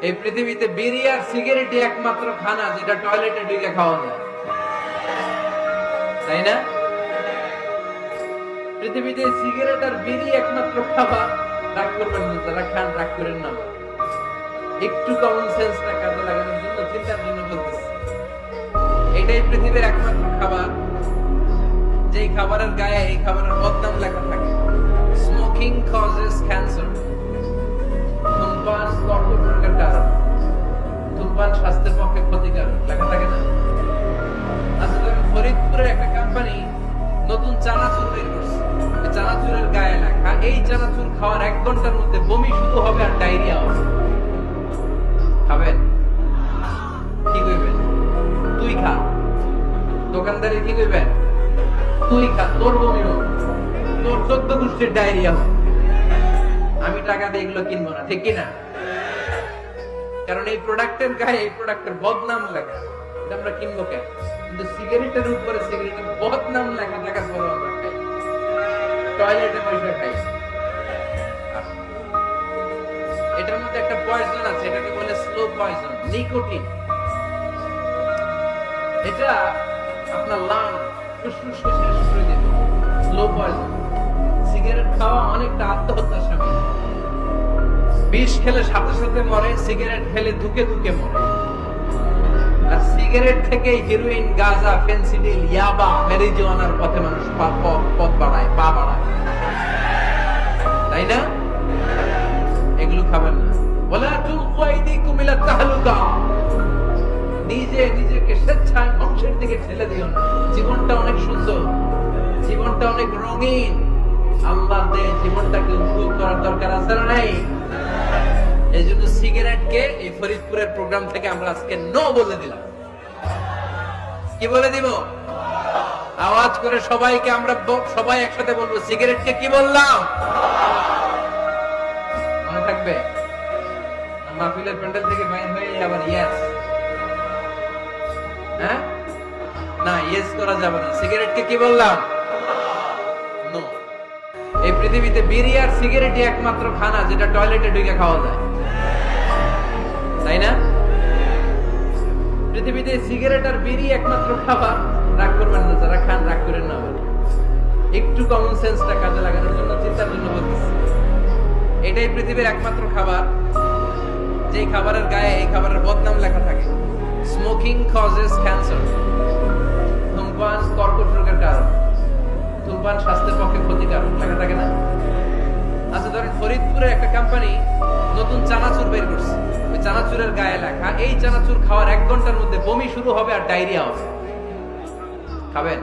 এই পৃথিবীতে বিড়ি আর সিগারেটই একমাত্র খানা যেটা টয়লেটে ঢুকে খাওয়া যায়, তাই না? পৃথিবীতে সিগারেট আর বিড়ি একমাত্র খাবার। রাগ করবেন না, যারা খান রাগ করেন না, একটু কমন সেন্সটা কাজে লাগানোর জন্য, চিন্তার জন্য বলতেছি। এটাই পৃথিবীর একমাত্র খাবার যেই খাবারের গায়ে এই খাবারের বদনাম লেখা থাকে, স্মোকিং কজেস ক্যান্সার। ধূমপান কর্কট রোগের কারণ, ধূমপান স্বাস্থ্যের পক্ষে ক্ষতিকারক লেখা থাকে না? আসলে ফরিদপুরের একটা কোম্পানি নতুন চানাচুর বের করছে, চানাচুরের গায়ে লেখা এই চানাচুর খাওয়ার 1 ঘন্টার মধ্যে বমি শুরু হবে আর ডায়রিয়া হবে। খাবেন? কি কইবেন? তুই খা। দোকানদারে কি কইবেন? তুই খা, তোর বমি হবে, তোর 14 গোষ্ঠীর ডায়রিয়া হবে। আমি টাকা দিয়ে এগুলো কিনবো না, ঠিক কিনা? কারণ এই প্রোডাক্টের গায়ে এই প্রোডাক্টের বদনাম লেখা, এটা আমরা কিনবো কেন? কিন্তু সিগারেটের উপরে সিগারেটের বদনাম লেখা থাকার পর আমরা খাই, টয়লেটে বসে খাই। এটার মধ্যে একটা পয়জন আছে, এটাকে বলে স্লো পয়জন, নিকোটিন। এটা আপনার লাং ফুসফুসকে শেষ করে দিবে, স্লো পয়জন। সিগারেট খাওয়া অনেকটা আত্মহত্যার সামিল। বিষ খেলে সাথে সাথে মরে, সিগারেট খেলে ধুকে ধুকে মরে। আর সিগারেট থেকে হিরোইন, গাঁজা, ফেন্সিডিল, ইয়াবা, ম্যারিজুয়ানার পথে মানুষ পথ বাড়ায়, পা বাড়ায়, তাই না? এগুলো খাবেন না। ওয়ালা তুলকু আইদিকুম ইলা তাহলুকা, নিজেকে স্বেচ্ছায় ধ্বংসের দিকে ঠেলে দিও না। জীবনটা অনেক সুন্দর, জীবনটা অনেক রঙিন। আল্লাহ দে জীবনটাকে উপভোগ করার দরকার আছে না নাই? এই জন্য সিগারেটকে এই ফরিদপুরের প্রোগ্রাম থেকে আমরা আজকে নো বলে দিলাম। কি বলে দিব? আওয়াজ করে সবাইকে আমরা সবাই একসাথে বলবো, সিগারেটকে কি বললাম? মনে থাকবে? মাহফিলের প্যান্ডেল থেকে বাইর হয়ে আবার ইয়েস, হ্যাঁ না, ইয়েস করা যাবে না। সিগারেটকে কি বললাম? নো। এই পৃথিবীতে বিড়ি আর সিগারেটই একমাত্র খানা যেটা টয়লেটে ঢুকে খাওয়া যায়, তাই না? পৃথিবীতে সিগারেট আর বিড়ি একমাত্র খাবার। রাগ করবেন না, যারা খান রাগ করেন না, একটু কমন সেন্সটা কাজে লাগানোর জন্য, চিন্তার জন্য বলতেছি। এটাই পৃথিবীর একমাত্র খাবার যেই খাবারের গায়ে এই খাবারের বদনাম লেখা থাকে, স্মোকিং কজেস ক্যান্সার। ধূমপান কর্কট রোগের কারণ, ধূমপান স্বাস্থ্যের পক্ষে ক্ষতিকারক লেখা থাকে না? আচ্ছা, ধরেন ফরিদপুরে একটা কোম্পানি নতুন চানাচুর বের করছে, ওই চানাচুরের গায়ে লেখা এই চানাচুর খাওয়ার 1 ঘন্টার মধ্যে বমি শুরু হবে আর ডায়রিয়া হবে। খাবেন?